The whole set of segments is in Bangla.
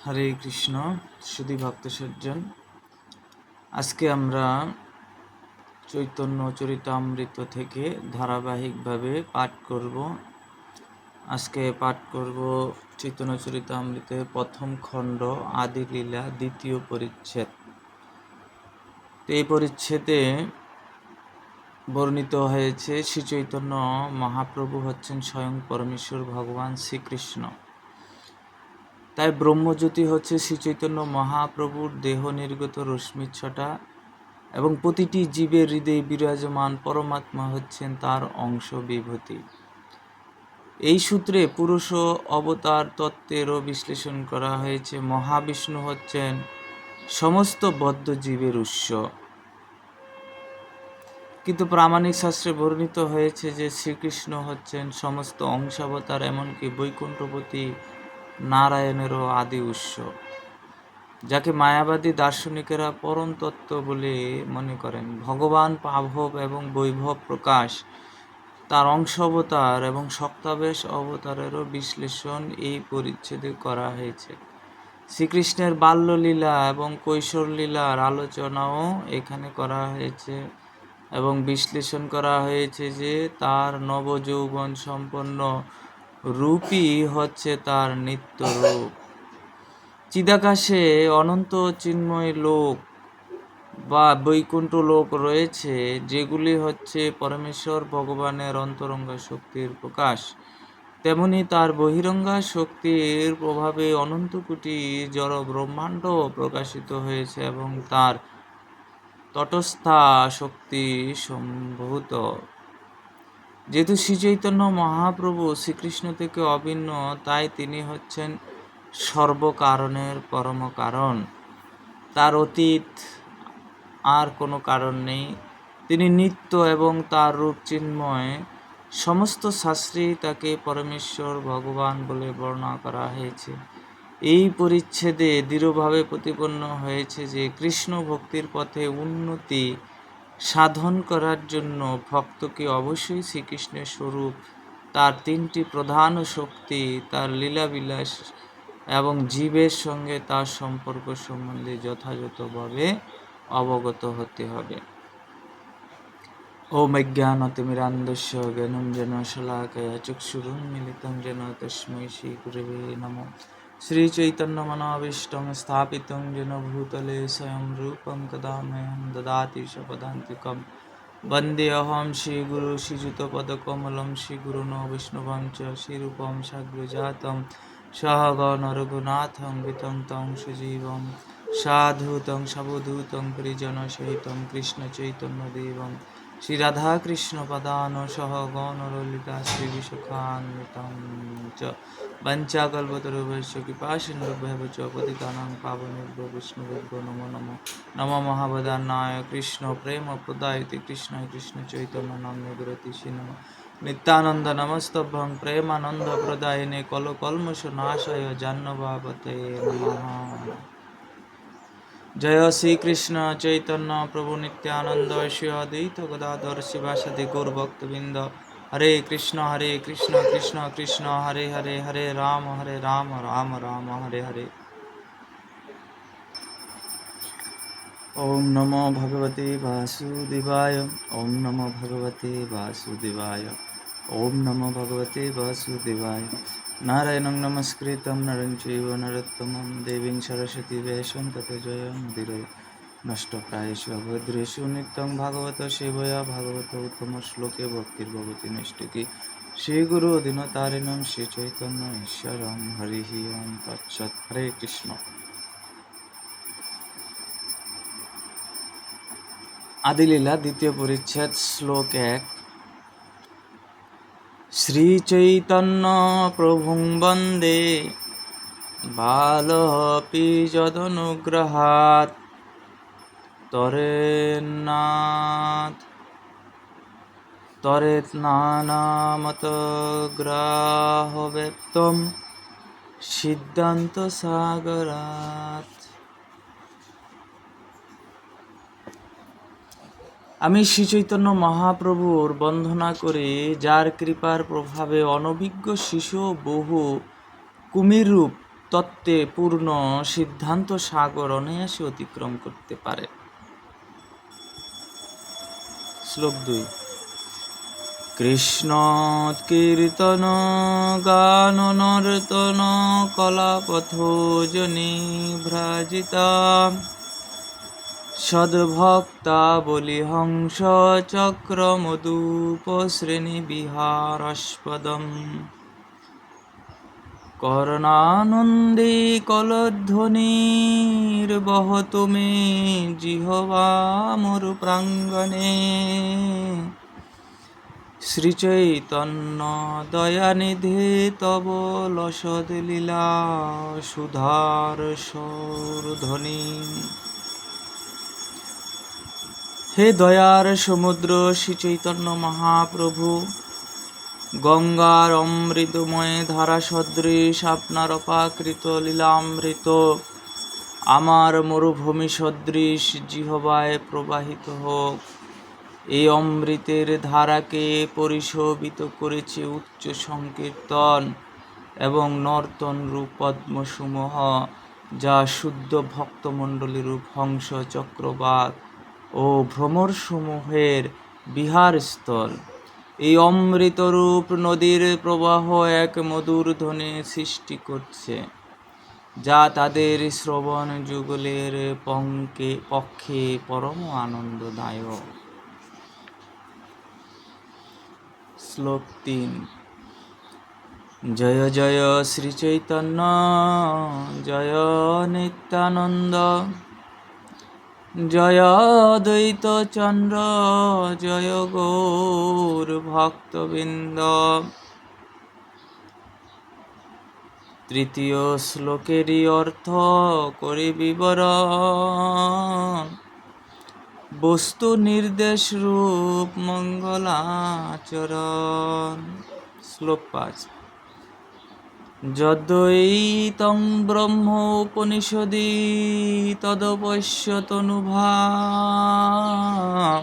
হরে কৃষ্ণ। সুধী ভক্ত সজ্জন, আজকে আমরা চৈতন্য চরিতামৃত থেকে ধারাবাহিকভাবে পাঠ করব। আজকে পাঠ করব চৈতন্য চরিতামৃতের প্রথম খণ্ড আদি লীলা দ্বিতীয় পরিচ্ছেদ। এই পরিচ্ছেদে বর্ণিত হয়েছে শ্রী চৈতন্য মহাপ্রভু হচ্ছেন স্বয়ং পরমেশ্বর ভগবান শ্রীকৃষ্ণ। তাই ব্রহ্মজ্যোতি হচ্ছে শ্রী চৈতন্য মহাপ্রভুর দেহ নির্গত রশ্মিচ্ছটা এবং প্রতিটি জীবের হৃদয়ে বিরাজমান পরমাত্মা হচ্ছেন তার অংশ বিভূতি। এই সূত্রে পুরুষ অবতার তত্ত্বেরও বিশ্লেষণ করা হয়েছে। মহাবিষ্ণু হচ্ছেন সমস্ত বদ্ধ জীবের উৎস, কিন্তু প্রামাণিক শাস্ত্রে বর্ণিত হয়েছে যে শ্রীকৃষ্ণ হচ্ছেন সমস্ত অংশাবতার, এমনকি বৈকুণ্ঠপতি নারায়ণেরও আদি উৎস, যাকে মায়াবাদী দার্শনিকেরা পরম তত্ত্ব বলে মনে করেন। ভগবান পাভব এবং বৈভব প্রকাশ, তার অংশ অবতার এবং শক্তাবেশ অবতারেরও বিশ্লেষণ এই পরিচ্ছেদে করা হয়েছে। শ্রীকৃষ্ণের বাল্যলীলা এবং কৈশোর লীলার আলোচনাও এখানে করা হয়েছে এবং বিশ্লেষণ করা হয়েছে যে তার নবযৌবন সম্পন্ন রূপই হচ্ছে তার নিত্য রূপ। চিদাকাশে অনন্ত চিন্ময় লোক বা বৈকুণ্ঠ লোক রয়েছে, যেগুলি হচ্ছে পরমেশ্বর ভগবানের অন্তরঙ্গা শক্তির প্রকাশ। তেমনি তার বহিরঙ্গা শক্তির প্রভাবে অনন্ত কোটি জড় ব্রহ্মাণ্ড প্রকাশিত হয়েছে এবং তার তটস্থা শক্তি সম্ভূত। যেহেতু শ্রীচৈতন্য মহাপ্রভু শ্রীকৃষ্ণ থেকে অভিন্ন, তাই তিনি হচ্ছেন সর্বকারণের পরম কারণ। তার অতীত আর কোনো কারণ নেই। তিনি নিত্য এবং তার রূপ চিন্ময়। সমস্ত শাস্ত্রেই তাকে পরমেশ্বর ভগবান বলে বর্ণনা করা হয়েছে। এই পরিচ্ছেদে দৃঢ়ভাবে প্রতিপন্ন হয়েছে যে কৃষ্ণ ভক্তির পথে উন্নতি সাধন করার জন্য ভক্তকে অবশ্যই শ্রীকৃষ্ণের স্বরূপ, তার তিনটি প্রধান শক্তি, তার লীলাবিলাস এবং জীবের সঙ্গে তার সম্পর্ক সম্বন্ধে যথাযথভাবে অবগত হতে হবে। ওম অজ্ঞানতিমিরান্ধস্য জ্ঞানাঞ্জন শলাকয়া চক্ষুরুন্মিলিतं येन তস্मै শ্রীগুরবে নমঃ। শ্রীচৈতন্যমনাভীষ্টং স্থাপিतं येन ভূতলে স্বয়ং রূপং কদা মह्यं দদাতি স্বপদান্তিকं। বন্দেऽহং শ্রীগুরু শ্রীযুতপদকমलं শ্রীগুরুन् বৈষ্ণবं চ শ্রীরূপं সাগ্রজাतं সহগণ রঘুনাথং বিतं तं সজীবं সাধুतं সাবধূतं পরিজনসহিतं কৃষ্ণ চৈতন্যদেবं শ্রী রাধা কৃষ্ণ পদান সহগণ ললিতা শ্রী বিশাখান্বিতং চ বঞ্চাকল্পতরুভ্যশ্চ কৃপাসিন্ধুভ্যেব চ পতিতানাং পাবনেভ্যো বৈষ্ণবেভ্যো নমো নমো। নমো মহাবদান্যায় কৃষ্ণ প্রেম প্রদায়তে কৃষ্ণায় কৃষ্ণ চৈতন্য নাম্নে গুরতিষি নমঃ। নিত্যানন্দ নমস্তভ্যং প্রেমানন্দ প্রদায়িনে কলকল্মষ নাশায় জাহ্নবাপতে নমঃ। জয় শ্রীকৃষ্ণ চৈতন্য প্রভু নিত্যানন্দ শ্রী অদ্বৈত গদাধর শিবাসাদি গৌরভক্তবৃন্দ। হরে কৃষ্ণ কৃষ্ণ কৃষ্ণ হরে হরে, হরে রাম রাম রাম হরে হরে। ওম নমো ভগবতে বাসুদেবায়। ওম নমো ভগবতে বাসুদেবায়। ওম নমো ভগবতে বাসুদেবায়। নারায়ণং নমস্কৃত্যং নরং চৈব নরোত্তমং দেবীং সরস্বতী ব্যাসং ততো জয়মুদীরয়ে। নষ্টপ্রায়েষু অভদ্রেষু নিত্যং ভাগবত সেবয়া ভাগবত উত্তম শ্লোকে ভক্তির্ভবতি নৈষ্ঠিকী। শ্রীগুরু দীনতারিণং শ্রীচৈতন্য ঈশ্বরং হরিঃ ওম তৎসৎ। হরে কৃষ্ণ। আদিলীলা দ্বিতীয় পরিচ্ছেদ, শ্লোক 1। শ্রীচৈতন্য প্রভুং বন্দে বালঃপি যদনুগ্রহাৎ তরেৎনানামতগ্রাহব্যক্তং সিদ্ধান্ত সাগরাৎ। আমি শ্রীচৈতন্য মহাপ্রভুর বন্দনা করি, যার কৃপার প্রভাবে অনভিজ্ঞ শিশু বহু কুমিররূপ তত্ত্বে পূর্ণ সিদ্ধান্ত সাগর অনায়াসে অতিক্রম করতে পারে। শ্লোক 2। কৃষ্ণ কীর্তন গান নর্তন কলাপথোজনী ভ্রাজিতা সদ্ভক্তা বলি হংস চক্র মধুপ শ্রেণী বিহারাস্পদম করণানন্দে কলধ্বনির বহতু মে জিহ্বা মরু প্রাঙ্গণে শ্রীচৈতন্য দয়ানিধে তব লসদ লীলা সুধার সৌরধ্বনি। হে দয়ার সমুদ্র শ্রী চৈতন্য মহাপ্রভু, গঙ্গার অমৃতময় ধারা সদৃশ আপনার অপাকৃত লীলামৃত আমার মরুভূমি সদৃশ জিহ্বায় প্রবাহিত হোক। এই অমৃতের ধারাকে পরিশোভিত করেছে উচ্চ সংকীর্তন এবং নর্তন রূপ পদ্মসমূহ, যা শুদ্ধ ভক্তমণ্ডলী রূপ হংস চক্রবাক ও ভ্রমরসমূহের বিহারস্থল। এই অমৃতরূপ নদীর প্রবাহ এক মধুর ধ্বনি সৃষ্টি করছে, যা তাদের শ্রবণ যুগলের পক্ষে পরম আনন্দদায়ক। শ্লোক 3। জয় জয় শ্রী চৈতন্য জয় নিত্যানন্দ জয় দ্বৈত চন্দ্র জয় গৌর ভক্তবৃন্দ। তৃতীয় শ্লোকেরই অর্থ করি বিবরণ। বস্তু নির্দেশ রূপ মঙ্গলাচরণ। শ্লোক 5। যদ্বৈতং ব্রহ্ম উপনিষদি তদপশ্যতনুভাব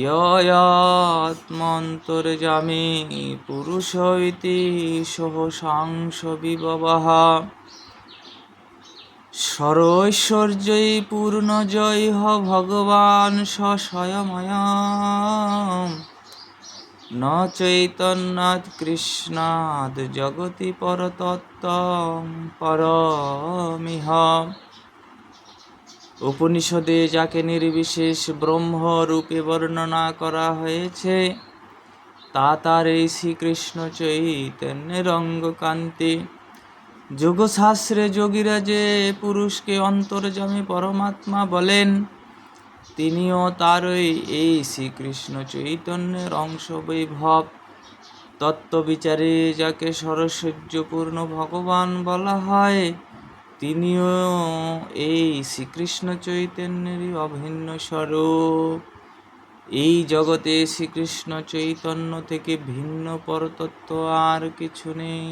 ইয়য়াত্মন্তর্যামী পুরুষ ইতি সহসাংস বিভবঃ সর্বৈশ্বর্যৈ পূর্ণজয় ভগবান স স্বয়ময়ং ন চৈতন্যাৎ কৃষ্ণাৎ জগতি পরতত্ত্বং পরমিহ। উপনিষদে যাকে নির্বিশেষ ব্রহ্ম রূপে বর্ণনা করা হয়েছে, তা তার এই শ্রীকৃষ্ণ চৈতন্যের অঙ্গকান্তি। যোগশাস্ত্রে যোগীরা যে পুরুষকে অন্তর্যামী পরমাত্মা বলেন, তিনিও তারই এই শ্রীকৃষ্ণ চৈতন্যের অংশ বৈভব। তত্ত্ববিচারে যাকে সরৈশ্বর্যপূর্ণ ভগবান বলা হয়, তিনিও এই শ্রীকৃষ্ণ চৈতন্যেরই অভিন্ন স্বরূপ। এই জগতে শ্রীকৃষ্ণ চৈতন্য থেকে ভিন্ন পরতত্ত্ব আর কিছু নেই।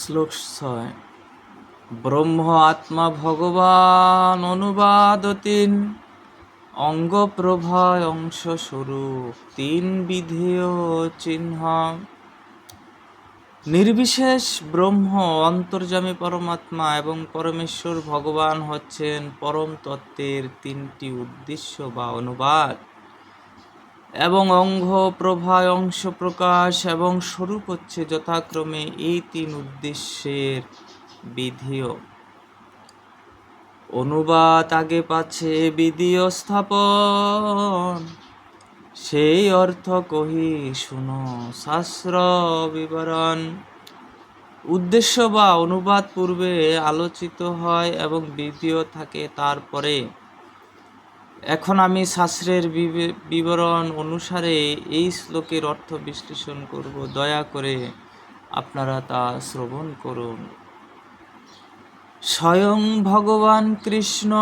শ্লোক 6। ব্রহ্ম আত্মা ভগবান অনুবাদ 3 অঙ্গ প্রভা অংশ স্বরূপ 3 বিধেয় চিহ্ন। নির্বিশেষ ব্রহ্ম, অন্তর্যামী পরমাত্মা এবং পরমেশ্বর ভগবান হচ্ছেন পরম তত্ত্বের 3টি উদ্দেশ্য বা অনুবাদ, এবং অঙ্গ প্রভা অংশ প্রকাশ এবং স্বরূপ হচ্ছে যথাক্রমে এই 3 উদ্দেশ্যের বিধেয়। অনুবাদ আগে পাচ্ছে বিধেয় স্থাপন। সেই অর্থ কহি শুনো শাস্ত্র বিবরণ। উদ্দেশ্য বা অনুবাদ পূর্বে আলোচিত হয় এবং বিধেয় থাকে তারপরে। এখন আমি শাস্ত্রের বিবরণ অনুসারে এই শ্লোকের অর্থ বিশ্লেষণ করব। দয়া করে আপনারা তা শ্রবণ করুন। স্বয়ং ভগবান কৃষ্ণ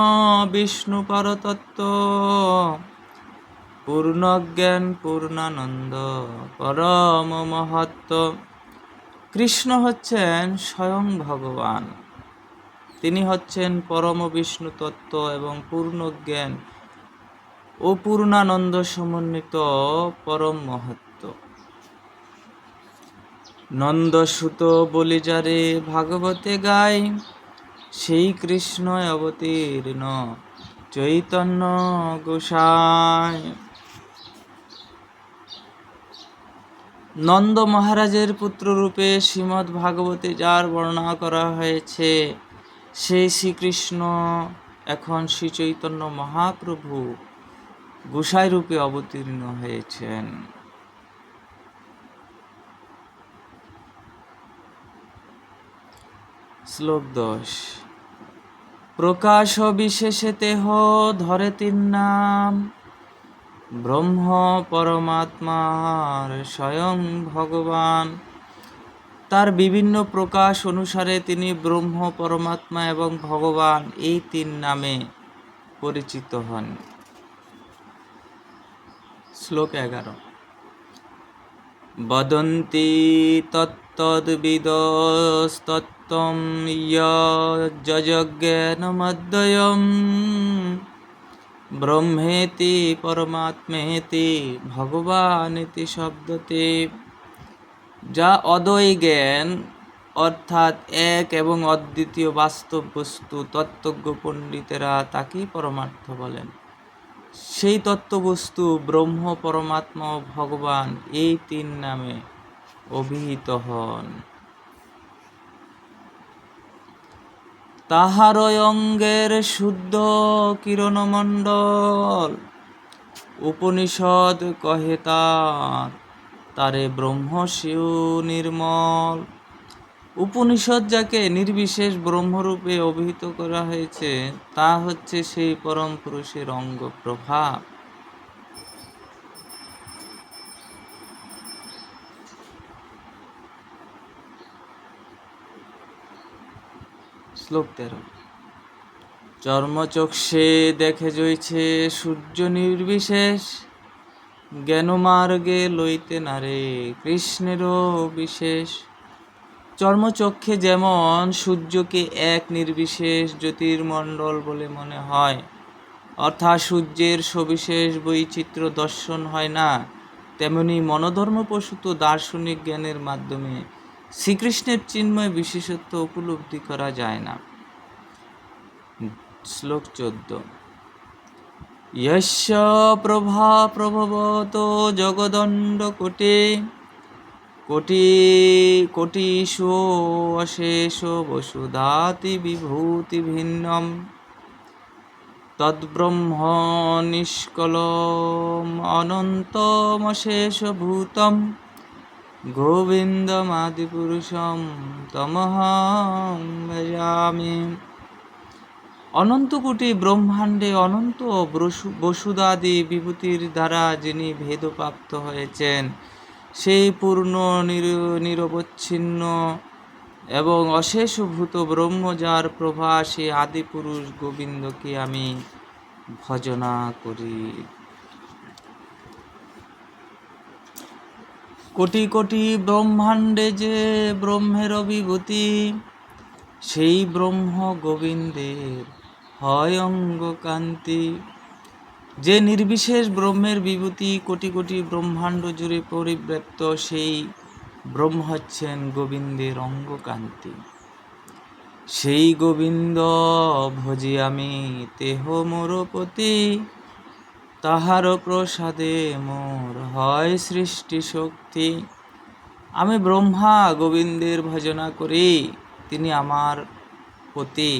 বিষ্ণু পরতত্ত্ব, পূর্ণজ্ঞান পূর্ণানন্দ পরম মহত্ত্ব। কৃষ্ণ হচ্ছেন স্বয়ং ভগবান। তিনি হচ্ছেন পরম বিষ্ণু তত্ত্ব এবং পূর্ণজ্ঞান ও পূর্ণানন্দ সমন্বিত পরম মহত্ব। নন্দসুত বলি যারে ভাগবতে গায়, সেই কৃষ্ণ অবতীর্ণ চৈতন্য গোসাই। নন্দ মহারাজের পুত্ররূপে শ্রীমদ্ ভাগবতে যার বর্ণনা করা হয়েছে, সেই শ্রীকৃষ্ণ এখন শ্রী চৈতন্য মহাপ্রভু গোসাই রূপে অবতীর্ণ হয়েছেন। শ্লোক 10। প্রকাশ বিশেষে তেহ ধরে তিন নাম, ব্রহ্ম পরমাত্মার স্বয়ং ভগবান। তার বিভিন্ন প্রকাশ অনুসারে তিনি ব্রহ্ম, পরমাত্মা এবং ভগবান এই তিন নামে পরিচিত হন। শ্লোক 11। বদন্তি তত্তদ্বিদস্তত্ত্বং যজ্ঞানমদ্বয়ম, ব্রহ্মেতি পরমাত্মেতি ভগবানেতি শব্দতে। যা অদ্বয় জ্ঞান অর্থাৎ এক এবং অদ্বিতীয় বাস্তব বস্তু, তত্ত্বজ্ঞ পণ্ডিতেরা তাকেই পরমার্থ বলেন। সেই তত্ত্ববস্তু ব্রহ্ম, পরমাত্মা ও ভগবান এই তিন নামে অভিহিত হন। তাহার অঙ্গের শুদ্ধ কিরণমণ্ডল, উপনিষদ কহে তারে ব্রহ্ম স্বীয় নির্মল। উপনিষদ যাকে নির্বিশেষ ব্রহ্মরূপে অভিহিত করা হয়েছে, তা হচ্ছে সেই পরম পুরুষের অঙ্গ প্রভাব। শ্লোক 13। চর্মচক্ষে দেখে জইছে সূর্য নির্বিশেষ, জ্ঞানমার্গে লইতে নারে কৃষ্ণেরও বিশেষ। চর্মচক্ষে যেমন সূর্যকে এক নির্বিশেষ জ্যোতির্মণ্ডল বলে মনে হয়, অর্থাৎ সূর্যের সবিশেষ বৈচিত্র্য দর্শন হয় না, তেমনি মনোধর্মপ্রসূত দার্শনিক জ্ঞানের মাধ্যমে শ্রীকৃষ্ণের চিন্ময় বিশেষত্ব উপলব্ধি করা যায় না। শ্লোক 14। ইয়স্য প্রভা প্রভবতো জগদণ্ড কোটি, কোটিষু অশেষ বসুধাতি বিভূতি ভিন্নম, তদ্ব্রহ্ম নিষ্কলম অনন্তমশেষ ভূতম, গোবিন্দমাদিপুরুষম তমহং ভজামি। অনন্ত কোটি ব্রহ্মাণ্ডে অনন্ত বসুদাদি বিভূতির দ্বারা যিনি ভেদপ্রাপ্ত হয়েছেন, সেই পূর্ণ নিরবচ্ছিন্ন এবং অশেষভূত ব্রহ্ম, যার প্রভা, সেই আদিপুরুষ গোবিন্দকে আমি ভজনা করি। কোটি কোটি ব্রহ্মাণ্ডে যে ব্রহ্মের বিভূতি, সেই ব্রহ্ম গোবিন্দের হয় অঙ্গ কান্তি। যে নির্বিশেষ ব্রহ্মের বিভূতি কোটি কোটি ব্রহ্মাণ্ড জুড়ে পরিব্যাপ্ত, সেই ব্রহ্ম হচ্ছেন গোবিন্দের অঙ্গ কান্তি। সেই গোবিন্দ ভজি আমি তেহ মোর পতি, তাহার প্রসাদে মোর হয় সৃষ্টি শক্তি। আমি ব্রহ্মা গোবিন্দের ভজনা করি, তিনি আমার পতি,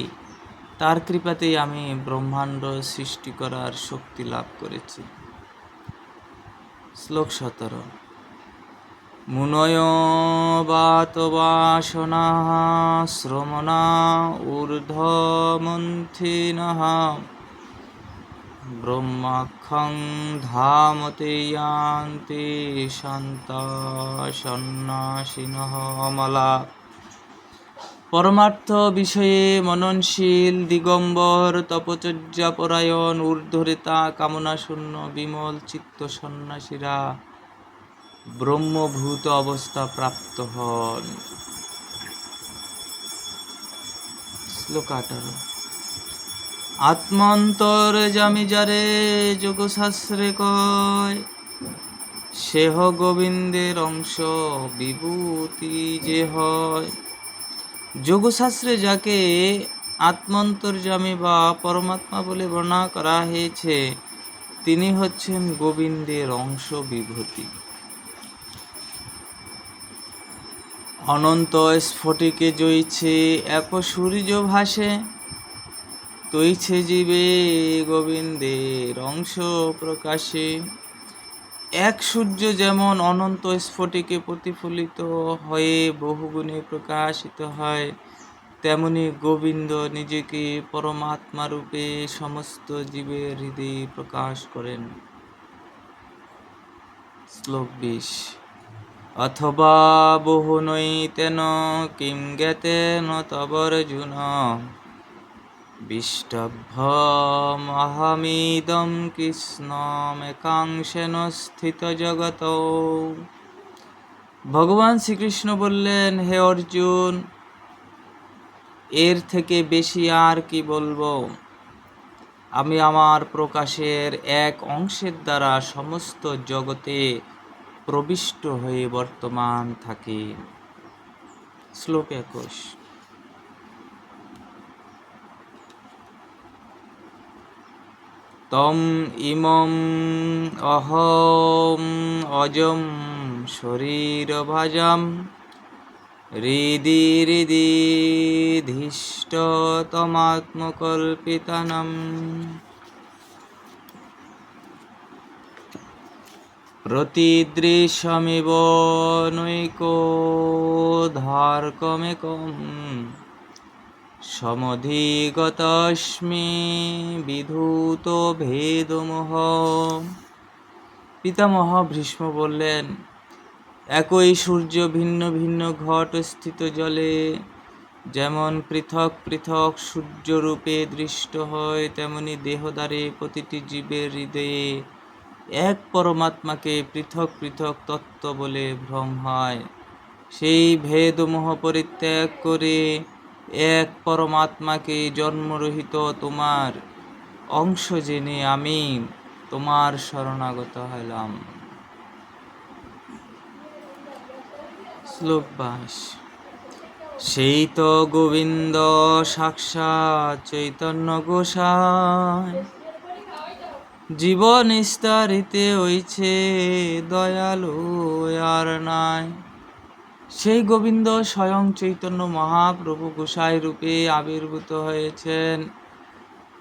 তার কৃপাতেই আমি ব্রহ্মাণ্ড সৃষ্টি করার শক্তি লাভ করেছি। শ্লোক 17। মুনয় বাত বাসনা শ্রমণা ঊর্ধ্বমন্থিনঃ, ব্রহ্মাক্ষং ধামতে ইয়ান্তি শান্তা সন্ন্যাসিনঃ অমলা। পরমার্থ বিষয়ে মননশীল, দিগম্বর, তপচর্যাপরায়ণ, ঊর্ধ্বরেতা, কামনাশূন্য, বিমল চিত্ত সন্ন্যাসীরা ব্রহ্মভূত অবস্থা প্রাপ্ত হন। শ্লোক 18। আত্মন্তর জামি যারে যোগশাস্ত্রে কয়, সেহ গোবিন্দের অংশ বিভূতি যে হয়। যোগশাস্ত্রে যাকে আত্মন্তর্যামী বা পরমাত্মা বলে বর্ণনা করা হয়েছে, তিনি হচ্ছেন গোবিন্দের অংশ বিভূতি। অনন্ত স্ফটিকে জইছে এক সূর্য ভাসে, তৈছে জীবে গোবিন্দের অংশ প্রকাশে। এক সূর্য যেমন অনন্ত স্ফটিকে প্রতিফলিত হয়ে বহুগুণে প্রকাশিত হয়, তেমনি গোবিন্দ নিজেকে পরমাত্মা রূপে সমস্ত জীবের হৃদয়ে প্রকাশ করেন। শ্লোক 20। অথবা বহু নৈতেন কিং জ্ঞাতেন তবর্জুন, বিষ্টভ্যমহমিদং কৃষ্ণমেকাংশেন স্থিত জগত। ভগবান শ্রীকৃষ্ণ বললেন, হে অর্জুন, এর থেকে বেশি আর কি বলবো? আমি আমার প্রকাশের এক অংশের দ্বারা সমস্ত জগতে প্রবিষ্ট হয়ে বর্তমান থাকি। শ্লোক 21। তম ইমম অহম অজম শরীরভাজম হৃদি হৃদি ধিষ্ঠতমাত্মকল্পিতনম। প্রতিদৃশ্যমিব নৈকোধার্কমেকম সমধিগতস্মি বিধূত ভেদমোহ। পিতামহ ভীষ্ম বললেন, একই সূর্য ভিন্ন ভিন্ন ঘট স্থিত জলে যেমন পৃথক পৃথক সূর্যরূপে দৃষ্ট হয়, তেমনি দেহধারী প্রতিটি জীবের হৃদয়ে এক পরমাত্মাকে পৃথক পৃথক তত্ত্ব বলে ভ্রম হয়। সেই ভেদমোহ পরিত্যাগ করে এক পরমাত্মাকে জন্মরহিত তোমার অংশ জেনে আমি তোমার শরণাগত হলাম। শ্লোক 22। সেই তো গোবিন্দ সাক্ষাৎ চৈতন্য গোসাই, জীবন নিস্তারিতে হইছে দয়ালু আর নাই। সেই গোবিন্দ স্বয়ং চৈতন্য মহাপ্রভু গোসাই রূপে আবির্ভূত হয়েছেন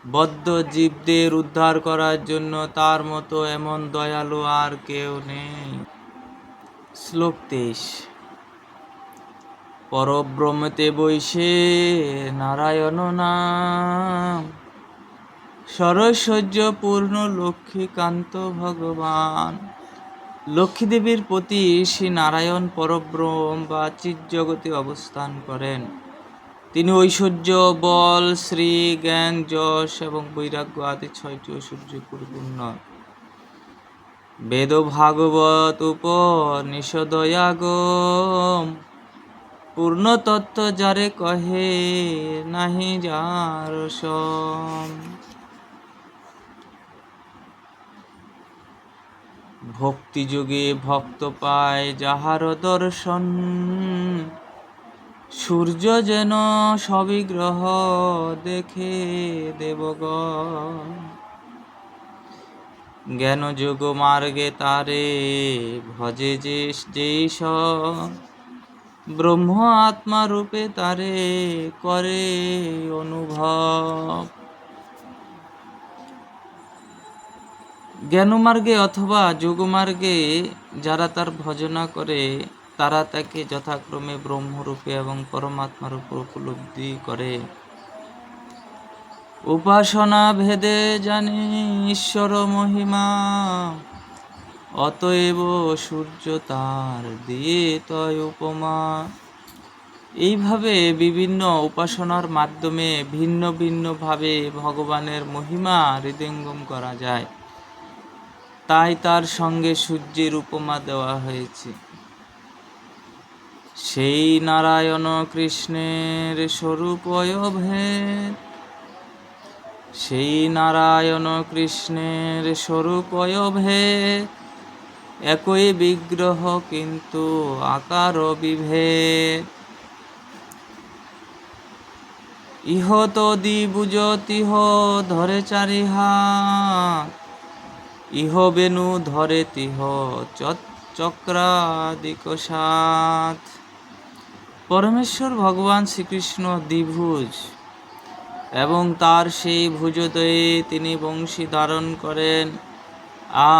বদ্ধ জীবদের উদ্ধার করার জন্য। তার মতো এমন দয়ালু আর কেউ নেই। শ্লোক 23। পরব্রহ্মতে বৈশে নারায়ণ নাম, সরৈশ্বর্য পূর্ণ লক্ষ্মীকান্ত ভগবান। লক্ষ্মী দেবীর প্রতি শ্রী নারায়ণ পরব্রহ্ম বা চিৎজগতে অবস্থান করেন। তিনি ঐশ্বর্য, বল, শ্রী, জ্ঞান, যশ এবং বৈরাগ্য আদি 6টি ঐশ্বর্য পরিপূর্ণ। বেদ ভাগবত উপনিষদয়াগম পূর্ণ তত্ত্ব যারে কহে নাহি যার সম। ভক্তিযোগে ভক্ত পায় যাহার দর্শন, সূর্য যেন সবিগ্রহ দেখে দেবগণ। জ্ঞান যোগ মার্গে তারে ভজে যেই সব, ব্রহ্ম আত্মা রূপে তারে করে অনুভব। জ্ঞানমার্গে অথবা যোগমার্গে যারা তার ভজনা করে, তারা তাকে যথাক্রমে ব্রহ্মরূপে এবং পরমাত্মা রূপে উপলব্ধি করে। উপাসনা ভেদে জানি ঈশ্বর মহিমা, অতএব সূর্য তার দিয়ে তয় উপমা। এইভাবে বিভিন্ন উপাসনার মাধ্যমে ভিন্ন ভিন্ন ভাবে ভগবানের মহিমা হৃদয়ঙ্গম করা যায়। তাই তার সঙ্গে সূর্যের উপমা দেওয়া হয়েছে। সেই নারায়ণ কৃষ্ণের স্বরূপ অভেদ, সেই নারায়ণ কৃষ্ণের স্বরূপয় ভেদ, একই বিগ্রহ কিন্তু আকার বিভেদ। ইহ তদি বুঝতিহ ধরে চারি হাত, ইহ বেনু ধরে তিহ চক্রাদিক সাত। পরমেশ্বর ভগবান শ্রীকৃষ্ণ দ্বিভুজ এবং তার সেই ভুজদয়ে তিনি বংশী ধারণ করেন,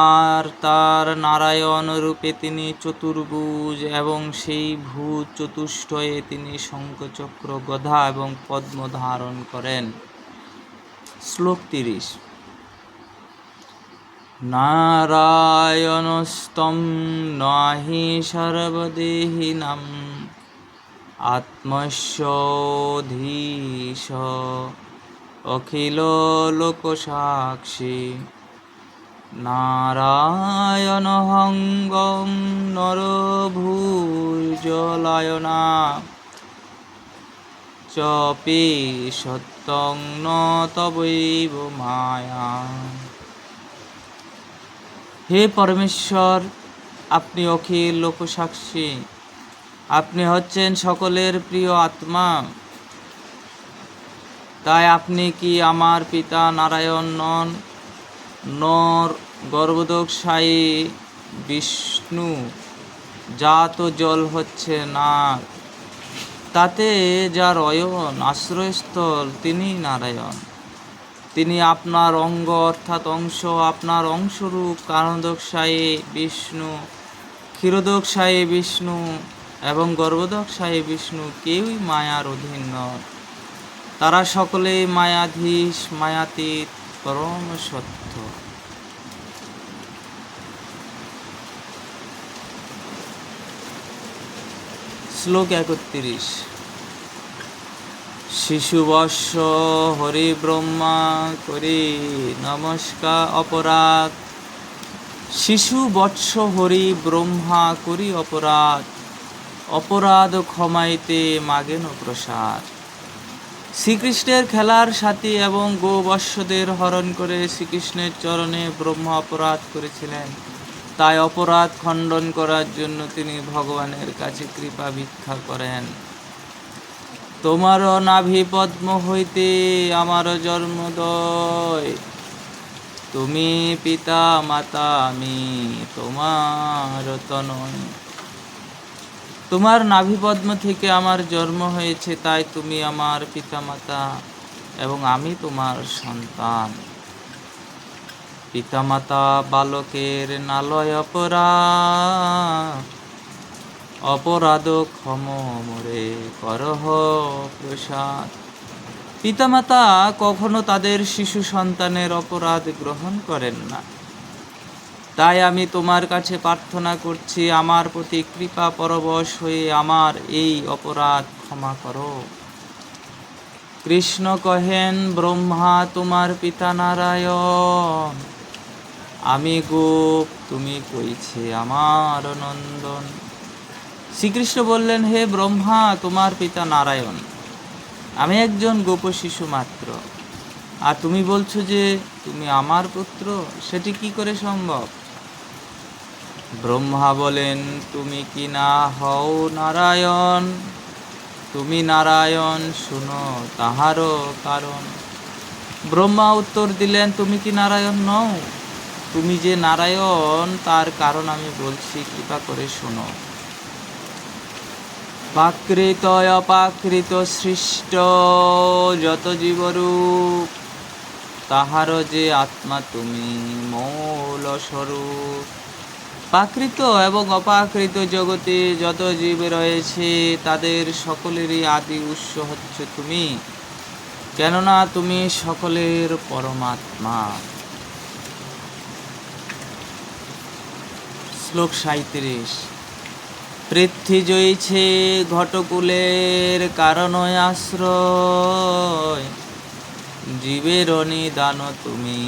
আর তার নারায়ণ রূপে তিনি চতুর্ভুজ এবং সেই ভুজ চতুষ্টয়ে তিনি শঙ্খচক্র গদা এবং পদ্ম ধারণ করেন। শ্লোক 30। নারায়ণস্তম নাহি সর্বদেহিনাম আত্মস্যধীশ অখিল লোকসাক্ষী। নারায়ণ হঙ্গম নরভুজলায়না চপি সত্যং ন তবৈব মায়া। হে পরমেশ্বর, আপনি অখিল লোকসাক্ষী, আপনি হচ্ছেন সকলের প্রিয় আত্মা। তাই আপনি কি আমার পিতা নারায়ণ নন? নর গর্ভোদকশায়ী বিষ্ণু জাত জল হচ্ছে নাগ, তাতে যার অয়ন আশ্রয়স্থল তিনি নারায়ণ। তিনি আপনার অঙ্গ অর্থাৎ অংশ, আপনার অংশরূপ কারণোদকশায়ী বিষ্ণু, ক্ষীরোদকশায়ী বিষ্ণু এবং গর্ভোদকশায়ী বিষ্ণু কেউই মায়ার অধীন নন। তারা সকলেই মায়াধীশ, মায়াতীত, পরম সত্য। শ্লোক 31। শিশুবৎস হরি ব্রহ্মা করি নমস্কার অপরাধ। শিশু বৎস হরি ব্রহ্মা করি অপরাধ, অপরাধ ক্ষমাইতে মাগেন প্রসাদ। শ্রীকৃষ্ণের খেলার সাথী এবং গোবৎসদের হরণ করে শ্রীকৃষ্ণের চরণে ব্রহ্মা অপরাধ করেছিলেন। তাই অপরাধ খণ্ডন করার জন্য তিনি ভগবানের কাছে কৃপা ভিক্ষা করেন। তোমার নাভি পদ্ম হইতে আমার জন্মোদয়, তুমি পিতা মাতা আমি তোমার তনয়। তোমার নাভিপদ্ম থেকে আমার জন্ম হয়েছে, তাই তুমি আমার পিতামাতা এবং আমি তোমার সন্তান। পিতামাতা বালকের নালয় অপরাধ, অপরাধ ক্ষম মোরে করহ প্রসাদ। পিতামাতা কখনো তাদের শিশু সন্তানের অপরাধ গ্রহণ করেন না। তাই আমি তোমার কাছে প্রার্থনা করছি, আমার প্রতি কৃপা পরবশ হয়ে আমার এই অপরাধ ক্ষমা করো। কৃষ্ণ কহেন, ব্রহ্মা তোমার পিতা নারায়ণ, আমি গোপ তুমি কইছে আমার নন্দন। শ্রীকৃষ্ণ বললেন, হে ব্রহ্মা, তোমার পিতা নারায়ণ, আমি একজন গোপ শিশু মাত্র, আর তুমি বলছো যে তুমি আমার পুত্র, সেটি কি করে সম্ভব? ব্রহ্মা বলেন, তুমি কি না হও নারায়ণ? তুমি নারায়ণ, শুনো তাহারও কারণ। ব্রহ্মা উত্তর দিলেন, তুমি কি নারায়ণ নও? তুমি যে নারায়ণ তার কারণ আমি বলছি, কৃপা করে শোনো। প্রাকৃত অপ্রাকৃত সৃষ্ট যত জীবরূপ, তাহার যে আত্মা তুমি মৌল স্বরূপ। প্রাকৃত এবং অপ্রাকৃত জগতে যত জীব রয়েছে তাদের সকলেরই আদি উৎস হচ্ছে তুমি, কেননা তুমি সকলের পরমাত্মা। শ্লোক 37। পৃথ্বী জয়ছে ঘটকুলের কারণ আশ্রয়, জীবের নিদান তুমি,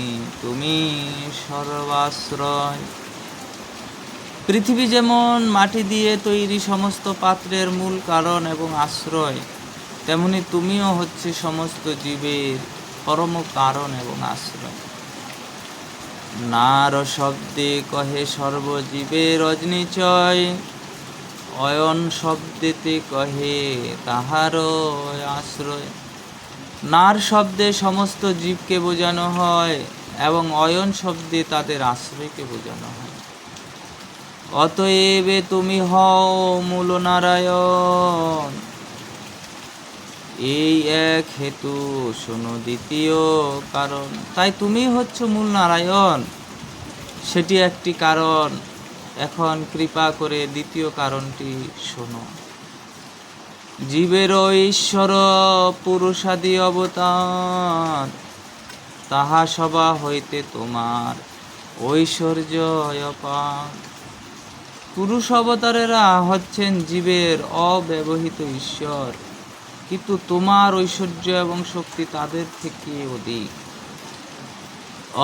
তুমি সর্বাশ্রয়। পৃথিবী যেমন মাটি দিয়ে তৈরি সমস্ত পাত্রের মূল কারণ এবং আশ্রয়, তেমনি তুমিও হচ্ছে সমস্ত জীবের পরম কারণ এবং আশ্রয়। নার শব্দে কহে সর্বজীবে রজনীচয়, অয়ন শব্দেতে কহে তাহার আশ্রয়। নার শব্দে সমস্ত জীবকে বোঝানো হয় এবং অয়ন শব্দে তাদের আশ্রয়কে বোঝানো হয়। অতএব তুমি হও মূল নারায়ণ, এই এক হেতু শোনো দ্বিতীয় কারণ। তাই তুমি হচ্ছ মূল নারায়ণ, সেটি একটি কারণ। এখন কৃপা করে দ্বিতীয় কারণটি শোনো। জীবের ঈশ্বর পুরুষাদি অবতার, তাহা সভা হইতে তোমার ঐশ্বর্য অপার। পুরুষ অবতারেরা হচ্ছেন জীবের অব্যবহৃত ঈশ্বর, কিন্তু তোমার ঐশ্বর্য এবং শক্তি তাদের থেকে অধিক।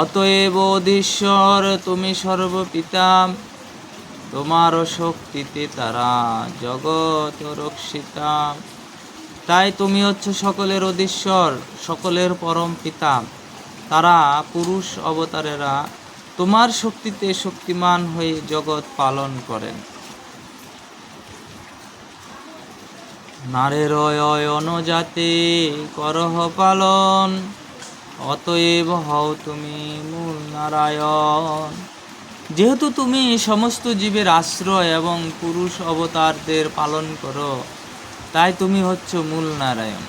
অতএব অধীশ্বর তুমি সর্বপিতা, তোমার শক্তিতে তারা জগৎ রক্ষিতা। তাই তুমি হচ্ছ সকলের অধীশ্বর, সকলের পরম পিতা। তারা পুরুষ অবতারেরা তোমার শক্তিতে শক্তিমান হয়ে জগৎ পালন করেন। নারের অয়ন যাতে করহ পালন, অতএব হও তুমি মূল নারায়ণ। যেহেতু তুমি সমস্ত জীবের আশ্রয় এবং পুরুষ অবতারদের পালন করো, তাই তুমি হচ্ছ মূল নারায়ণ।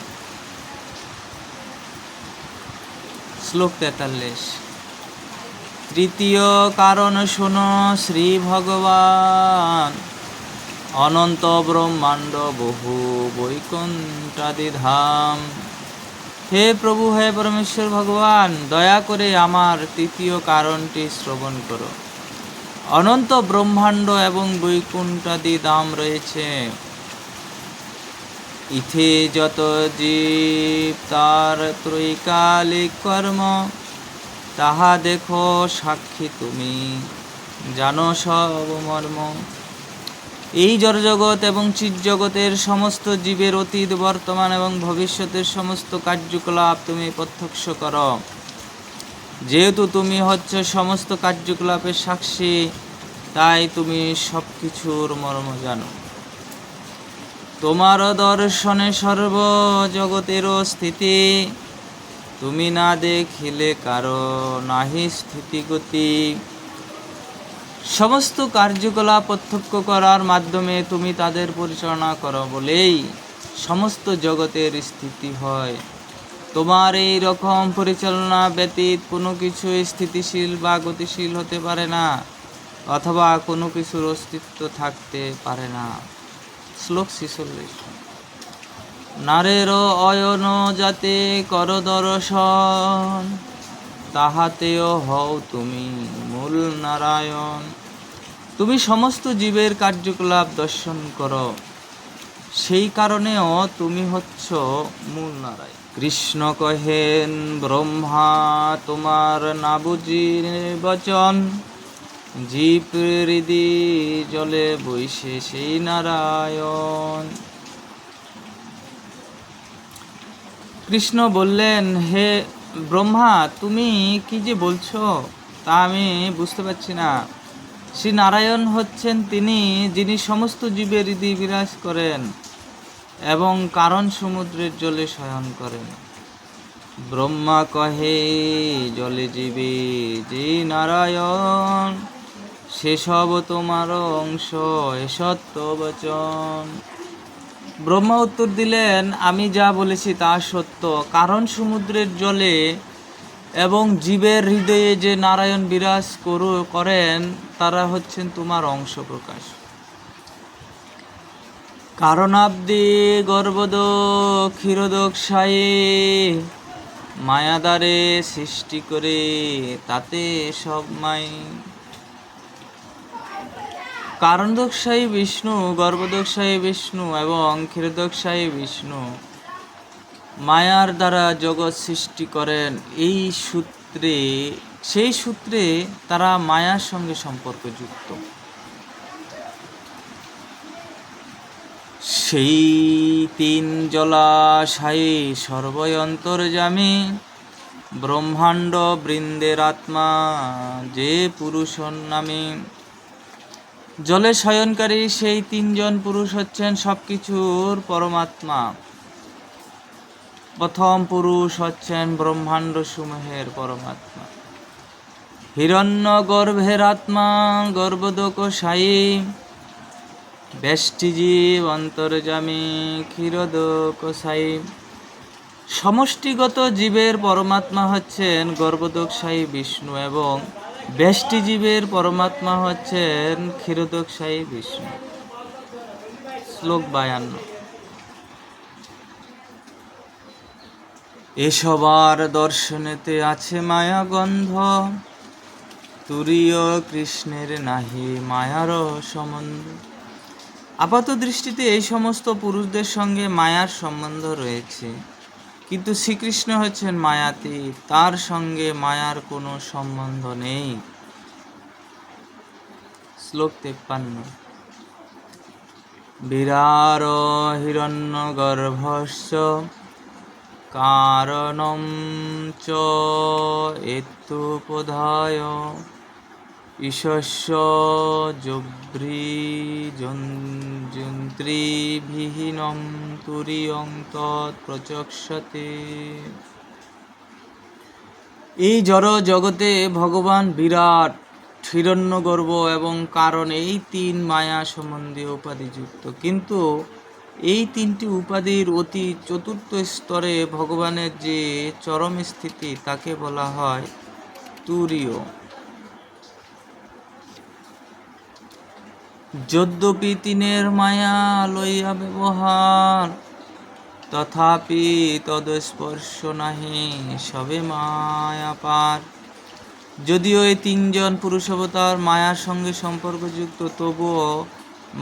শ্লোক 43। তৃতীয় কারণ শোনো শ্রী ভগবান, অনন্ত ব্রহ্মাণ্ড বহু বৈকুণ্ঠাদি ধাম। হে প্রভু, হে পরমেশ্বর ভগবান, দয়া করে আমার তৃতীয় কারণটি শ্রবণ করো। অনন্ত ব্রহ্মাণ্ড এবং বৈকুণ্ঠাদি ধাম রয়েছে। ইথে যত জীব তার ত্রৈকালিক কর্ম, তাহা দেখো সাক্ষী তুমি, জানো সব মর্ম। এই জড়জগৎ এবং চিৎজগতের সমস্ত জীবের অতীত, বর্তমান এবং ভবিষ্যতের সমস্ত কার্যকলাপ তুমি প্রত্যক্ষ করো। যেহেতু তুমি হচ্ছে সমস্ত কার্যকলাপের সাক্ষী, তাই তুমি সব কিছুর মর্ম জানো। তোমার দর্শনে সর্ব জগতেরও স্থিতি, তুমি না দেখিলে কারো নাহি স্থিতি গতি। সমস্ত কার্যকলাপ প্রত্যক্ষ করার মাধ্যমে তুমি তাদের পরিচালনা করো বলেই সমস্ত জগতের স্থিতি হয়। তোমার এই রকম পরিচালনা ব্যতীত কোনো কিছুই স্থিতিশীল বা গতিশীল হতে পারে না, অথবা কোনো কিছুর অস্তিত্ব থাকতে পারে না। শ্লোক 46। নারের অয়ন যাতে কর দর্শন, তাহাতেও হও তুমি মূল নারায়ণ। তুমি সমস্ত জীবের কার্যকলাপ দর্শন করো, সেই কারণেও তুমি হচ্ছ মূল নারায়ণ। কৃষ্ণ কহেন ব্রহ্মা তোমার না বুঝি বচন, জীব হৃদি জলে বৈশে সেই নারায়ণ। কৃষ্ণ বললেন, হে ব্রহ্মা, তুমি কি যে বলছো তা আমি বুঝতে পারছি না। শ্রী নারায়ণ হচ্ছেন তিনি, যিনি সমস্ত জীবের হৃদয়ে বিরাজ করেন এবং কারণ সমুদ্রের জলে শয়ন করেন। ব্রহ্মা কহে জলে জীবে যে নারায়ণ, সেসব তোমার অংশ এ সত্য বচন। ব্রহ্মা উত্তর দিলেন, আমি যা বলেছি তা সত্য। কারণ সমুদ্রের জলে এবং জীবের হৃদয়ে যে নারায়ণ বিরাজ করেন, তারা হচ্ছেন তোমার অংশ প্রকাশ। কারণাব্দে গর্ভদ ক্ষীরোদক সায়ে, মায়াদারে সৃষ্টি করে তাতে সব মাই। কারণদোষায়ী বিষ্ণু, গর্ভদোষায়ী বিষ্ণু এবং ক্ষীরোদোষায়ী বিষ্ণু মায়ার দ্বারা জগৎ সৃষ্টি করেন। সেই সূত্রে তারা মায়ার সঙ্গে সম্পর্কযুক্ত। সেই তিন জলাশয়ে সর্বন্তর্যামী, ব্রহ্মাণ্ড বৃন্দের আত্মা যে পুরুষ নামে জলে শয়নকারী সেই তিনজন পুরুষ হচ্ছেন সবকিছুর পরমাত্মা। প্রথম পুরুষ হচ্ছেন ব্রহ্মাণ্ড সমূহের পরমাত্মা, হিরণ্য গর্ভের আত্মা গর্ভোদকশায়ী, ব্যষ্টিজীব অন্তর্যামী ক্ষীরোদকশায়ী। সমষ্টিগত জীবের পরমাত্মা হচ্ছেন গর্ভোদকশায়ী বিষ্ণু এবং ব্যষ্টিজীবের পরমাত্মা হচ্ছেন ক্ষীরোদকশায়ী বিষ্ণু। শ্লোক 52। এসবার দর্শনেতে আছে মায়া গন্ধ, তুরীয় কৃষ্ণের নাহি মায়ার সম্বন্ধ। আপাত দৃষ্টিতে এই সমস্ত পুরুষদের সঙ্গে মায়ার সম্বন্ধ রয়েছে, কিন্তু শ্রীকৃষ্ণ হচ্ছেন মায়াতীত, তার সঙ্গে মায়ার কোনো সম্বন্ধ নেই। শ্লোক 53। বিরার হিরণ্য গর্ভস্য কারণম চ এতুপধায় ঈশস্য যন্ত্রীবিহীনম তুরীয়ং তৎ প্রচক্ষতে। এই জড় জগতে ভগবান বিরাট, হিরণ্যগর্ভ এবং কারণ, এই তিন মায়া সম্বন্ধীয় উপাধিযুক্ত, কিন্তু এই তিনটি উপাধির অতি চতুর্থ স্তরে ভগবানের যে চরম স্থিতি তাকে বলা হয় তুরীয়। যদ্যপি তিনের মায়া লইয়া ব্যবহার, তথাপি তদস্পর্শ নাহি সবে মায়া পার। যদিও এই তিনজন পুরুষাবতার মায়ার সঙ্গে সম্পর্কযুক্ত, তবুও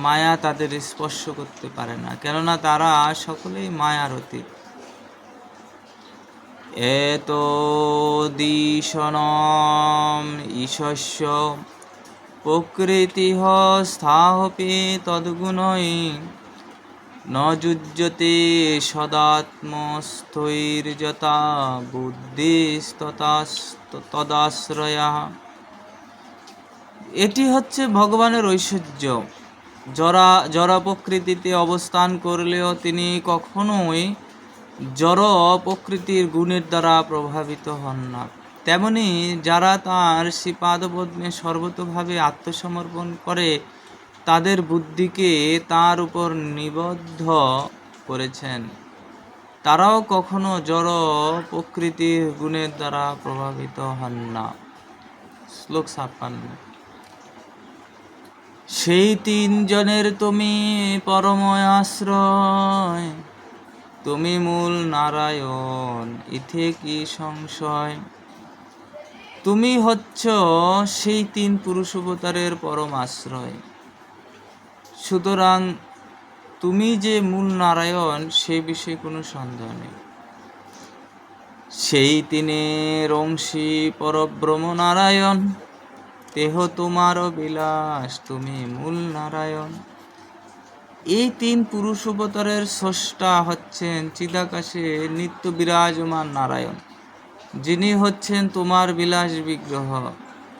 মায়া তাদের স্পর্শ করতে পারে না, কেননা তারা সকলেই মায়ার অতীত। এতদীশনম ঈশস্য প্রকৃতিঃ স্থাহপি তদ্গুণৈ, ন যুজ্যতে সদাত্মস্থৈর্যতা বুদ্ধিস্তদাশ্রয়া। এটি হচ্ছে ভগবানের ঐশ্বর্য। জড় প্রকৃতিতে অবস্থান করলেও তিনি কখনোই জড় প্রকৃতির গুণের দ্বারা প্রভাবিত হন না। তেমনি যারা তাঁর শ্রীপাদপদ্মে সর্বতোভাবে আত্মসমর্পণ করে তাদের বুদ্ধিকে তাঁর উপর নিবদ্ধ করেছেন, তারাও কখনো জড় প্রকৃতির গুণের দ্বারা প্রভাবিত হন না। শ্লোক 56। সেই তিনজনের তুমি পরময় আশ্রয়, তুমি মূল নারায়ণ, ইথে কি সংশয়। তুমি হচ্ছ সেই তিন পুরুষাবতারের পরম আশ্রয়, সুতরাং তুমি যে মূল নারায়ণ সে বিষয়ে কোনো সন্দেহ নেই। সেই তিনের অংশী পরব্রহ্ম নারায়ণ, দেহ তোমার বিলাস, তুমি মূল নারায়ণ। এই তিন পুরুষ অবতারের স্রষ্টা হচ্ছেন চিদাকাশে নিত্য বিরাজমান নারায়ণ, যিনি হচ্ছেন তোমার বিলাস বিগ্রহ,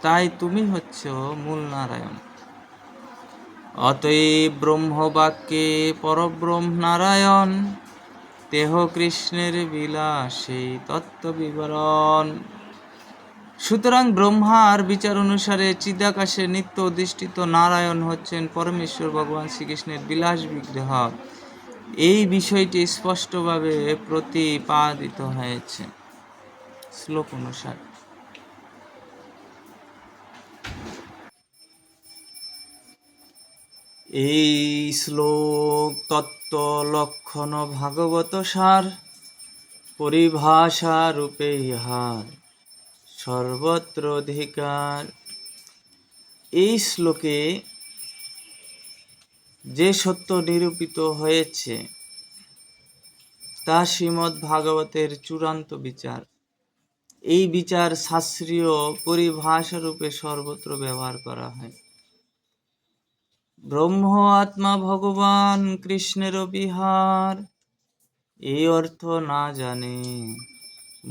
তাই তুমি হচ্ছ মূল নারায়ণ। অতএব ব্রহ্মবাক্যে পরব্রহ্ম নারায়ণ, দেহ কৃষ্ণের বিলাস সেই তত্ত্ব বিবরণ। সুতরাং ব্রহ্মার বিচার অনুসারে চিদাকাশে নিত্য অধিষ্ঠিত নারায়ণ হচ্ছেন পরমেশ্বর ভগবান শ্রীকৃষ্ণের বিলাস বিগ্রহ। এই বিষয়টি স্পষ্টভাবে প্রতিপাদিত হয়েছে। শ্লোক 59। এই শ্লোক তত্ত্ব লক্ষণ ভাগবত সার, পরিভাষা রূপে ইহার সর্বত্র অধিকার। এই শ্লোকে যে সত্য নিরূপিত হয়েছে তা শ্রীমদ্ ভাগবতের চূড়ান্ত বিচার। এই বিচার শাস্ত্রীয় পরিভাষা রূপে সর্বত্র ব্যবহার করা হয়। ব্রহ্ম আত্মা ভগবান কৃষ্ণের বিহার, এই অর্থ না জানে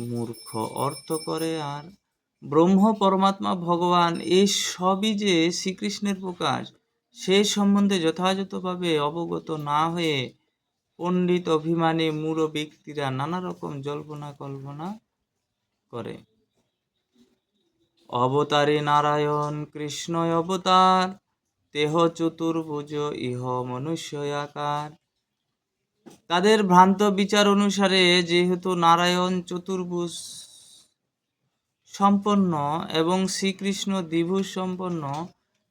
মূর্খ অর্থ করে। আর ব্রহ্ম পরমাত্মা ভগবান এই সবই যে শ্রীকৃষ্ণের প্রকাশ, সে সম্বন্ধে যথাযথভাবে অবগত না হয়ে পণ্ডিত অভিমানী মূঢ় ব্যক্তিরা নানা রকম জল্পনা কল্পনা করে। অবতারে নারায়ণ কৃষ্ণ অবতার, দেহ চতুর্ভুজ ইহ মনুষ্য আকার। তাদের ভ্রান্ত বিচার অনুসারে যেহেতু নারায়ণ চতুর্ভুজ সম্পন্ন এবং শ্রীকৃষ্ণ দ্বিভুজ সম্পন্ন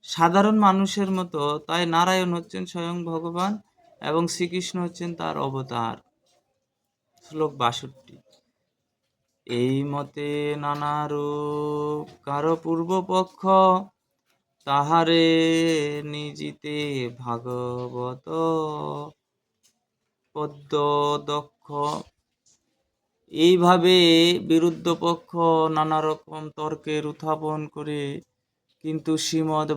সাধারণ মানুষের মতো, তাই নারায়ণ হচ্ছেন স্বয়ং ভগবান এবং শ্রীকৃষ্ণ হচ্ছেন তার অবতার। শ্লোক 62। এই মতে নানা রূপ কারো পূর্বপক্ষ, তাহারে নিজিতে ভাগবত পদ্য দক্ষ। এইভাবে বিরুদ্ধ পক্ষ নানা রকম তর্কের উত্থাপন করে, কিন্তু শ্রীমদ্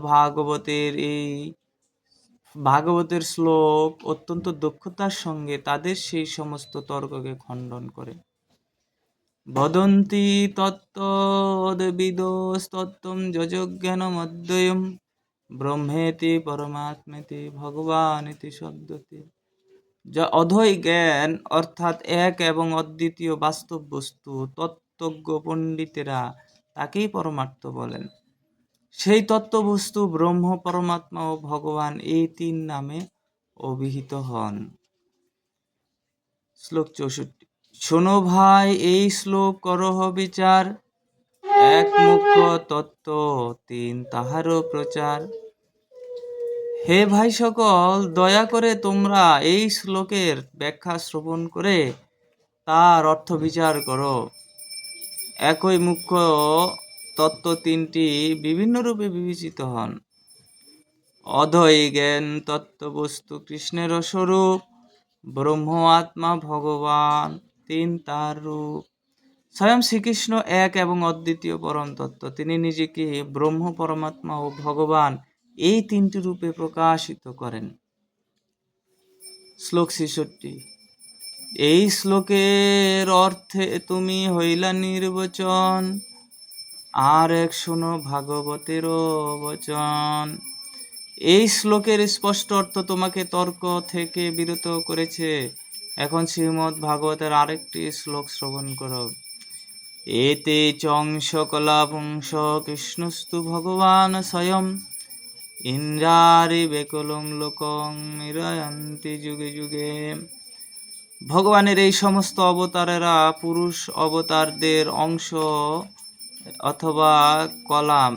ভাগবতের শ্লোক অত্যন্ত দক্ষতার সঙ্গে তাদের সেই সমস্ত তর্ককে খণ্ডন করে। বদন্তি তত্ত্ববিদস্তত্ত্বং যজ্ঞানমদ্বয়ম ব্রহ্মেতি পরমাত্মেতি ভগবানিতি শব্দতি। যা অদ্বয় জ্ঞান অর্থাৎ এক এবং অদ্বিতীয় বাস্তব বস্তু, তত্ত্বজ্ঞ পণ্ডিতেরা তাকেই পরমার্থ বলেন। সেই তত্ত্ববস্তু ব্রহ্ম, পরমাত্মা ও ভগবান এই তিন নামে অভিহিত হন। শ্লোক 64। শোনো ভাই, এই শ্লোক করহ বিচার, এক মুখ্য তত্ত্ব তিন তাহারও প্রচার। হে ভাই সকল, দয়া করে তোমরা এই শ্লোকের ব্যাখ্যা শ্রবণ করে তার অর্থ বিচার করো। একই মুখ্য তত্ত্ব তিনটি বিভিন্ন রূপে বিবেচিত হন। অদ্বয় জ্ঞান তত্ত্ববস্তু কৃষ্ণের স্বরূপ, ব্রহ্ম আত্মা ভগবান তিন তার রূপ। স্বয়ং শ্রীকৃষ্ণ এক এবং অদ্বিতীয় পরম তত্ত্ব, তিনি নিজেকে ব্রহ্ম, পরমাত্মা ও ভগবান এই তিনটি রূপে প্রকাশিত করেন। শ্লোক 66। এই শ্লোকের অর্থে তুমি হইলা নির্বচন, আর এক শোনো ভাগবতেরও বচন। এই শ্লোকের স্পষ্ট অর্থ তোমাকে তর্ক থেকে বিরত করেছে। এখন শ্রীমদ্ ভাগবতের আরেকটি শ্লোক শ্রবণ করো। এতে চং সকলা পুংস কৃষ্ণস্তু ভগবান স্বয়ং, ইন্দ্রারি বেকলং লোকং নিরয়ন্তি যুগে যুগে। ভগবানের এই সমস্ত অবতারেরা পুরুষ অবতারদের অংশ অথবা কলাম,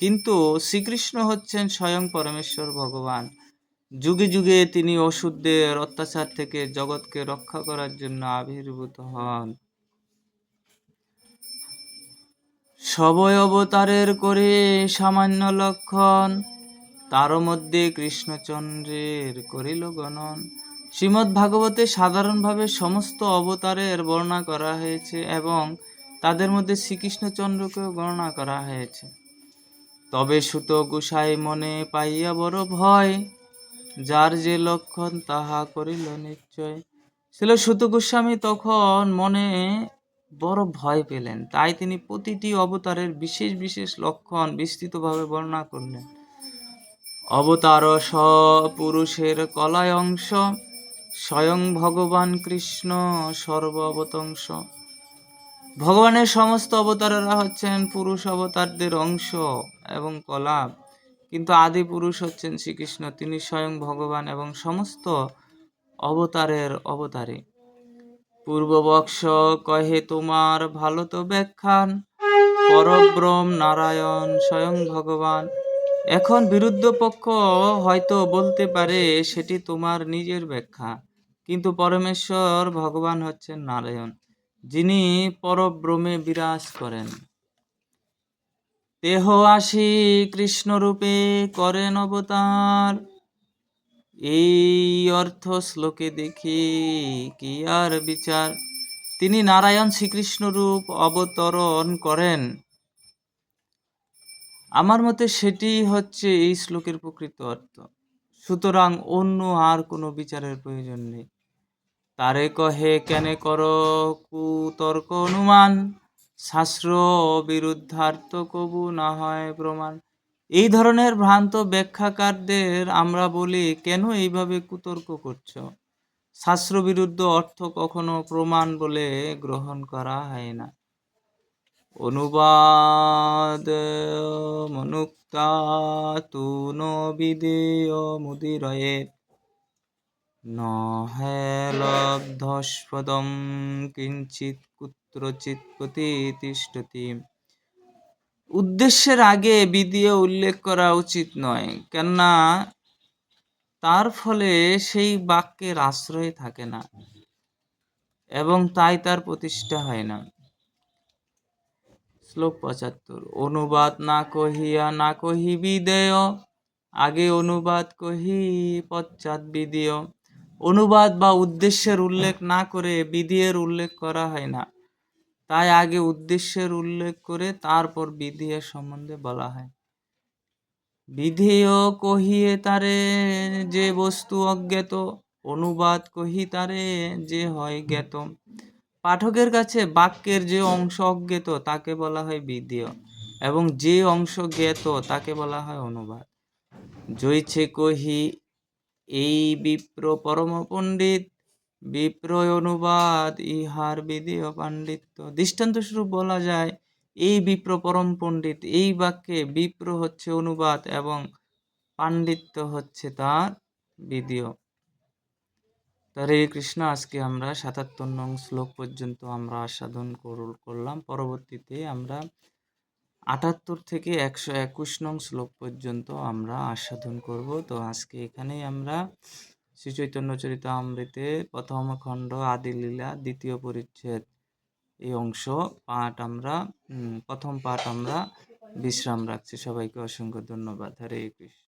কিন্তু শ্রীকৃষ্ণ হচ্ছেন স্বয়ং পরমেশ্বর ভগবান। যুগে যুগে তিনি অসুরদের অত্যাচার থেকে জগৎকে রক্ষা করার জন্য আবির্ভূত হন। সবই অবতারের করে সামান্য লক্ষণ, তার মধ্যে কৃষ্ণচন্দ্রের করিল গণন। শ্রীমদ্ ভাগবতে সাধারণভাবে সমস্ত অবতারের বর্ণনা করা হয়েছে এবং তাদের মধ্যে শ্রীকৃষ্ণচন্দ্রকেও গণনা করা হয়েছে। তবে সুত গোসাই মনে পাইয়া বড় ভয়, যার যে লক্ষণ তাহা করিল নিশ্চয়। ছিল সুত গোস্বামী তখন মনে বড় ভয় পেলেন, তাই তিনি প্রতিটি অবতারের বিশেষ বিশেষ লক্ষণ বিস্তৃতভাবে বর্ণনা করলেন। অবতার পুরুষের কলায় অংশ, স্বয়ং ভগবান কৃষ্ণ সর্ব অবতংশ। ভগবানের সমস্ত অবতারেরা হচ্ছেন পুরুষ অবতারদের অংশ এবং কলা, কিন্তু আদি পুরুষ হচ্ছেন শ্রীকৃষ্ণ, তিনি স্বয়ং ভগবান এবং সমস্ত অবতারের অবতারী। পূর্ববক্ষ কহে তোমার ভালো তো ব্যাখ্যান, পরব্রহ্ম নারায়ণ স্বয়ং ভগবান। এখন বিরুদ্ধ পক্ষ হয়তো বলতে পারে সেটি তোমার নিজের ব্যাখ্যা, কিন্তু পরমেশ্বর ভগবান হচ্ছেন নারায়ণ, যিনি পরব্রহ্মে বিরাজ করেন। দেহ আসি কৃষ্ণরূপে করেন অবতার, এই অর্থ শ্লোকে দেখি কি আর বিচার। তিনি নারায়ণ শ্রীকৃষ্ণ রূপ অবতরণ করেন। আমার মতে সেটি হচ্ছে এই শ্লোকের প্রকৃত অর্থ। সুতরাং অন্য আর কোনো বিচারের প্রয়োজন নেই। তারে কহে কেনে কর কুতর্ক অনুমান, শাস্ত্র বিরুদ্ধার্থ কবু না হয় প্রমাণ। এই ধরনের ভ্রান্ত ব্যাখ্যাকারদের আমরা বলি, কেন এইভাবে কুতর্ক করছো? শাস্ত্র বিরুদ্ধ অর্থ কখনো প্রমাণ বলে গ্রহণ করা হয় না। অনুবাদ মনুক্তা তু ন বিদেয় মুদিরয়েৎ, ন হেলব্ধস্পদম কিঞ্চিৎ কুত্রচিৎ প্রতিতিষ্ঠতি। উদ্দেশ্যের আগে বিধিও উল্লেখ করা উচিত নয়, কেননা তার ফলে সেই বাক্যের আশ্রয় থাকে না এবং তাই তার প্রতিষ্ঠা হয় না। শ্লোক ৭৫। অনুবাদ না কহিয়া না কহি বিদেয়, আগে অনুবাদ কহি পশ্চাৎ বিদেয়। অনুবাদ বা উদ্দেশ্যের উল্লেখ না করে বিধির উল্লেখ করা হয় না, তাই আগে উদ্দেশ্যের উল্লেখ করে তারপর বিধির সম্বন্ধে বলা হয়। বিধেয় কহিয়ে তারে যে বস্তু অজ্ঞাত, অনুবাদ কহি তারে যে হয় জ্ঞাত। পাঠকের কাছে বাক্যের যে অংশ অজ্ঞাত তাকে বলা হয় বিধেয়, এবং যে অংশ জ্ঞাত তাকে বলা হয় অনুবাদ। জৈছে কহি এই বিপ্র পরম পণ্ডিত, বিপ্রয় অনুবাদ ইহার বিধেয় পাণ্ডিত্য। দৃষ্টান্তস্বরূপ বলা যায়, এই বিপ্র পরম পণ্ডিত, এই বাক্যে বিপ্র হচ্ছে অনুবাদ এবং পাণ্ডিত্য হচ্ছে তার বিধেয়। হরে কৃষ্ণ। আজকে আমরা ৭৭ নং শ্লোক পর্যন্ত আমরা আস্বাদন করলাম। পরবর্তীতে আমরা ৭৮ থেকে ১২১ নং শ্লোক পর্যন্ত আমরা আস্বাদন করব। তো আজকে এখানেই আমরা শ্রী চৈতন্য চরিতামৃতে প্রথম খণ্ড আদি লীলা দ্বিতীয় পরিচ্ছেদ এই অংশ প্রথম পাঠ আমরা বিশ্রাম রাখছি। সবাইকে অসংখ্য ধন্যবাদ। হরে কৃষ্ণ।